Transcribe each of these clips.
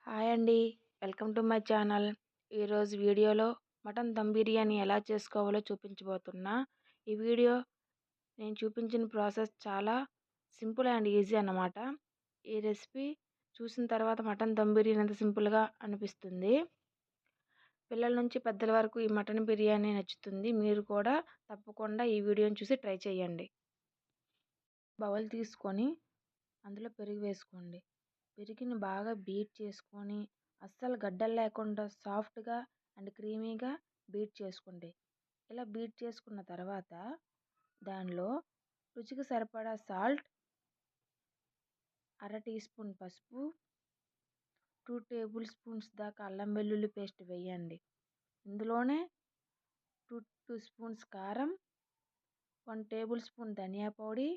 Hi అండి. Welcome to my channel. ఈరోజు వీడియోలో మటన్ దమ్ బిర్యానీ ఎలా చేసుకోవాలో చూపించబోతున్నా. ఈ వీడియో నేను చూపించిన ప్రాసెస్ చాలా సింపుల్ అండ్ ఈజీ అన్నమాట. ఈ రెసిపీ చూసిన తర్వాత మటన్ దమ్ బిర్యానీ ఎంత సింపుల్గా అనిపిస్తుంది. పిల్లల నుంచి పెద్దల వరకు ఈ మటన్ బిర్యానీ నచ్చుతుంది. మీరు కూడా తప్పకుండా ఈ వీడియోని చూసి ట్రై చేయండి. బౌల్ తీసుకొని అందులో పెరుగు వేసుకోండి. పెరుగుని బాగా బీట్ చేసుకొని అస్సలు గడ్డలు లేకుండా సాఫ్ట్గా అండ్ క్రీమీగా బీట్ చేసుకోండి. ఇలా బీట్ చేసుకున్న తర్వాత దానిలో రుచికి సరిపడా సాల్ట్, అర టీ స్పూన్ పసుపు, 2 టేబుల్ స్పూన్స్ దాకా అల్లం వెల్లుల్లి పేస్ట్ వేయండి. ఇందులోనే 2 స్పూన్స్ కారం, 1 టేబుల్ స్పూన్ ధనియా పొడి,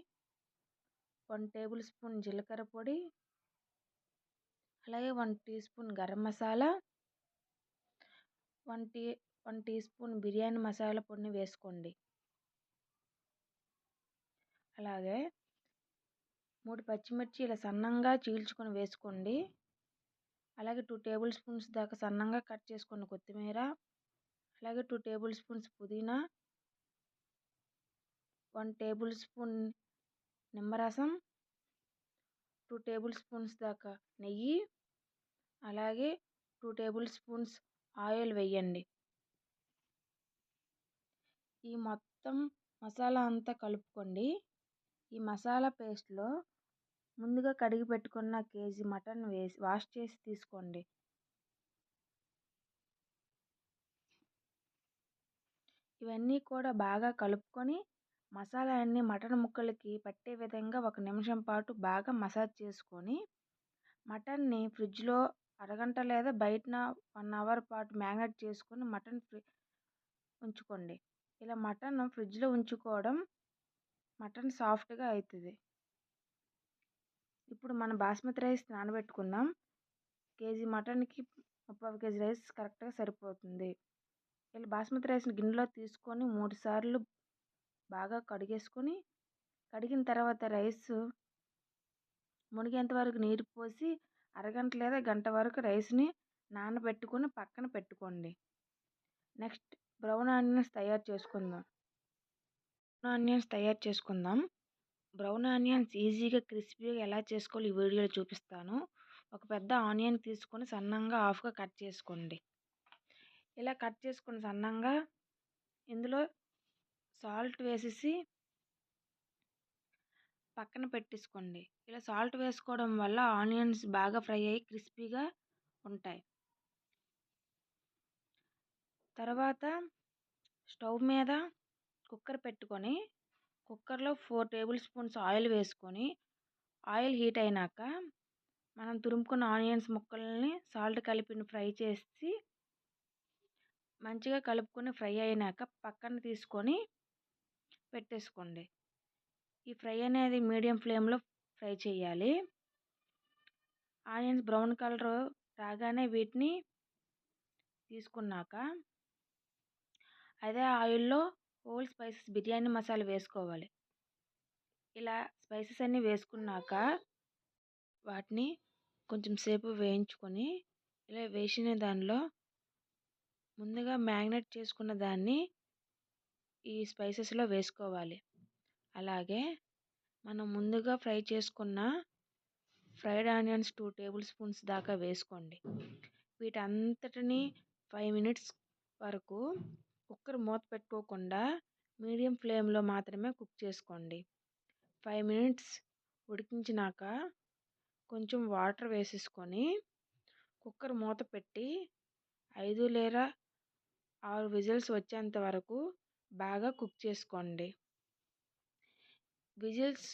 1 టేబుల్ స్పూన్ జీలకర్ర పొడి, అలాగే 1 teaspoon garam masala, 1 teaspoon biryani masala పొడిని వేసుకోండి. అలాగే 3 పచ్చిమిర్చి ఇలా సన్నంగా చీల్చుకొని వేసుకోండి. అలాగే 2 టేబుల్ స్పూన్స్ దాకా సన్నంగా కట్ చేసుకున్న కొత్తిమీర, అలాగే 2 టేబుల్ స్పూన్స్ పుదీనా, 1 టేబుల్ స్పూన్ నిమ్మరసం, 2 టేబుల్ స్పూన్స్ దాకా నెయ్యి, అలాగే 2 టేబుల్ స్పూన్స్ ఆయిల్ వేయండి. ఈ మొత్తం మసాలా అంతా కలుపుకోండి. ఈ మసాలా పేస్ట్లో ముందుగా కడిగి పెట్టుకున్న కేజీ మటన్ వేసి వాష్ చేసి తీసుకోండి. ఇవన్నీ కూడా బాగా కలుపుకొని మసాలా అన్నీ మటన్ ముక్కలకి పట్టే విధంగా 1 నిమిషం పాటు బాగా మసాజ్ చేసుకొని మటన్ని ఫ్రిడ్జ్లో అరగంట లేదా బయటన 1 అవర్ పాటు మ్యారినేట్ చేసుకొని మటన్ ఉంచుకోండి. ఇలా మటన్ ఫ్రిడ్జ్లో ఉంచుకోవడం మటన్ సాఫ్ట్గా అవుతుంది. ఇప్పుడు మనం బాస్మతి రైస్ నానబెట్టుకుందాం. కేజీ మటన్కి 30 కేజీ రైస్ కరెక్ట్గా సరిపోతుంది. ఇలా బాస్మతి రైస్ని గిన్నెలో తీసుకొని 3 సార్లు బాగా కడిగేసుకొని, కడిగిన తర్వాత రైస్ మునిగేంత వరకు నీరు పోసి అరగంట లేదా గంట వరకు రైస్ని నానబెట్టుకొని పక్కన పెట్టుకోండి. నెక్స్ట్ బ్రౌన్ ఆనియన్స్ తయారు చేసుకుందాం. బ్రౌన్ ఆనియన్స్ ఈజీగా క్రిస్పీగా ఎలా చేసుకోవాలో ఈ వీడియోలో చూపిస్తాను. ఒక పెద్ద ఆనియన్ తీసుకొని సన్నంగా హాఫ్గా కట్ చేసుకోండి. ఇలా కట్ చేసుకుని సన్నంగా ఇందులో సాల్ట్ వేసేసి పక్కన పెట్టేసుకోండి. ఇలా సాల్ట్ వేసుకోవడం వల్ల ఆనియన్స్ బాగా ఫ్రై అయ్యి క్రిస్పీగా ఉంటాయి. తర్వాత స్టవ్ మీద కుక్కర్ పెట్టుకొని కుక్కర్లో 4 టేబుల్ స్పూన్స్ ఆయిల్ వేసుకొని ఆయిల్ హీట్ అయినాక మనం తురుముకున్న ఆనియన్స్ ముక్కల్ని సాల్ట్ కలిపి ఫ్రై చేసి మంచిగా కలుపుకొని ఫ్రై అయినాక పక్కన తీసుకొని పెట్టేసుకోండి. ఈ ఫ్రై అనేది మీడియం ఫ్లేమ్లో ఫ్రై చేయాలి. ఆనియన్స్ బ్రౌన్ కలర్ రాగానే వీటిని తీసుకున్నాక అదే ఆయిల్లో హోల్ స్పైసెస్ బిర్యానీ మసాలా వేసుకోవాలి. ఇలా స్పైసెస్ అన్నీ వేసుకున్నాక వాటిని కొంచెం సేపు వేయించుకొని ఇలా వేసిన దానిలో ముందుగా మ్యారినేట్ చేసుకున్న దాన్ని ఈ స్పైసెస్లో వేసుకోవాలి. అలాగే మనం ముందుగా ఫ్రై చేసుకున్న ఫ్రైడ్ ఆనియన్స్ 2 టేబుల్ స్పూన్స్ దాకా వేసుకోండి. వీటంతటిని 5 మినిట్స్ వరకు కుక్కర్ మూత పెట్టుకోకుండా మీడియం ఫ్లేమ్లో మాత్రమే కుక్ చేసుకోండి. 5 మినిట్స్ ఉడికించినాక కొంచెం వాటర్ వేసేసుకొని కుక్కర్ మూత పెట్టి 5 లేదా 6 విజిల్స్ వచ్చేంత వరకు బాగా కుక్ చేసుకోండి. విజిల్స్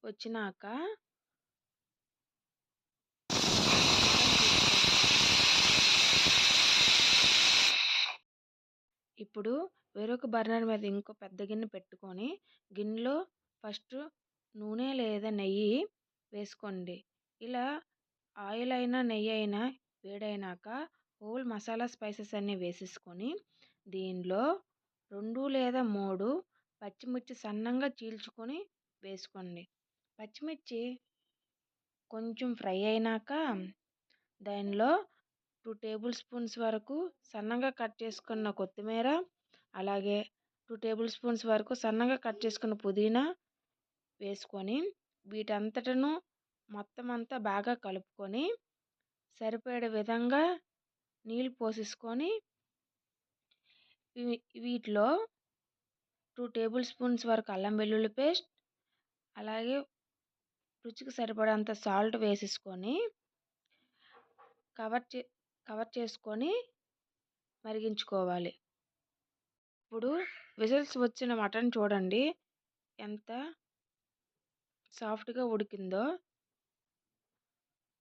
వచ్చినాక ఇప్పుడు వేరొక బర్నర్ మీద ఇంకో పెద్ద గిన్నె పెట్టుకొని గిన్నెలో ఫస్ట్ నూనె లేదా నెయ్యి వేసుకోండి. ఇలా ఆయిల్ అయినా నెయ్యి అయినా వేడైనాక హోల్ మసాలా స్పైసెస్ అన్నీ వేసేసుకొని దీనిలో 2 లేదా 3 పచ్చిమిర్చి సన్నంగా చీల్చుకొని వేసుకోండి. పచ్చిమిర్చి కొంచెం ఫ్రై అయినాక దానిలో 2 టేబుల్ స్పూన్స్ వరకు సన్నగా కట్ చేసుకున్న కొత్తిమీర, అలాగే 2 టేబుల్ స్పూన్స్ వరకు సన్నగా కట్ చేసుకున్న పుదీనా వేసుకొని వీటంతటను మొత్తం అంతా బాగా కలుపుకొని సరిపడే విధంగా నీళ్ళు పోసేసుకొని వీటిలో 2 టేబుల్ స్పూన్స్ వరకు అల్లం వెల్లుల్లి పేస్ట్, అలాగే రుచికి సరిపడంత సాల్ట్ వేసేసుకొని కవర్ చేసుకొని మరిగించుకోవాలి. ఇప్పుడు విజిల్స్ వచ్చిన మటన్ చూడండి ఎంత సాఫ్ట్గా ఉడికిందో.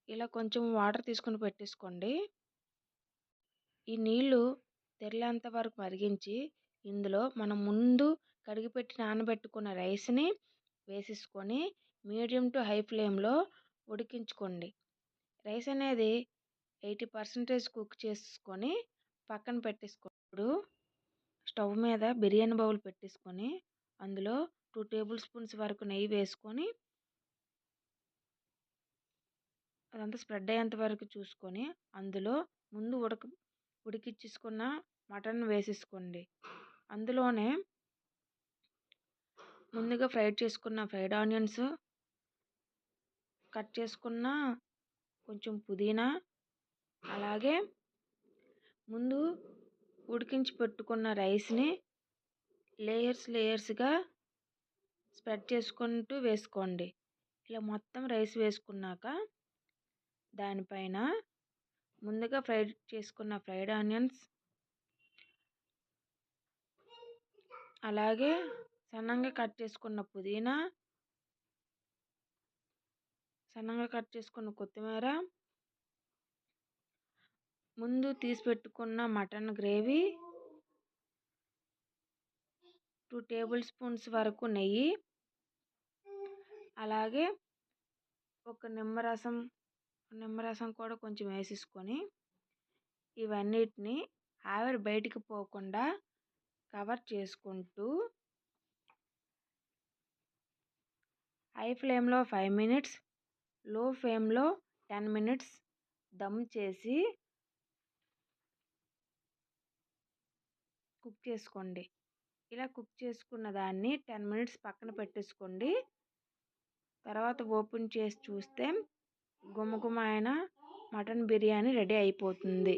ఇలా కొంచెం వాటర్ తీసుకొని పెట్టేసుకోండి. ఈ నీళ్లు తెరలేంత వరకు మరిగించి ఇందులో మనం ముందు కడిగిపెట్టి నానబెట్టుకున్న రైస్ని వేసేసుకొని మీడియం టు హై ఫ్లేమ్లో ఉడికించుకోండి. రైస్ అనేది 80% కుక్ చేసుకొని పక్కన పెట్టేసుకోండి. ఇప్పుడు స్టవ్ మీద బిర్యానీ బౌల్ పెట్టేసుకొని అందులో 2 టేబుల్ స్పూన్స్ వరకు నెయ్యి వేసుకొని అదంతా స్ప్రెడ్ అయ్యేంత వరకు చూసుకొని అందులో ముందు ఉడికించుకున్న మటన్ వేసేసుకోండి. అందులోనే ముందుగా ఫ్రైడ్ ఆనియన్స్, కట్ చేసుకున్న కొంచెం పుదీనా, అలాగే ముందు ఉడికించి పెట్టుకున్న రైస్ని లేయర్స్గా స్ప్రెడ్ చేసుకుంటూ వేసుకోండి. ఇలా మొత్తం రైస్ వేసుకున్నాక దానిపైన ముందుగా ఫ్రై చేసుకున్న ఫ్రైడ్ ఆనియన్స్, అలాగే సన్నంగా కట్ చేసుకున్న పుదీనా, సన్నంగా కట్ చేసుకున్న కొత్తిమీర, ముందు తీసి పెట్టుకున్న మటన్ గ్రేవీ, 2 టేబుల్ స్పూన్స్ వరకు నెయ్యి, అలాగే ఒక నిమ్మరసం కూడా కొంచెం వేసేసుకొని ఇవన్నిటిని ఆవిరి బయటికి పోకుండా కవర్ చేసుకుంటూ హై ఫ్లేమ్లో 5 మినిట్స్, లో ఫ్లేమ్లో 10 మినిట్స్ దమ్ చేసి కుక్ చేసుకోండి. ఇలా కుక్ చేసుకున్న దాన్ని 10 మినిట్స్ పక్కన పెట్టేసుకోండి. తర్వాత ఓపెన్ చేసి చూస్తే గుమగుమ అయిన మటన్ బిర్యానీ రెడీ అయిపోతుంది.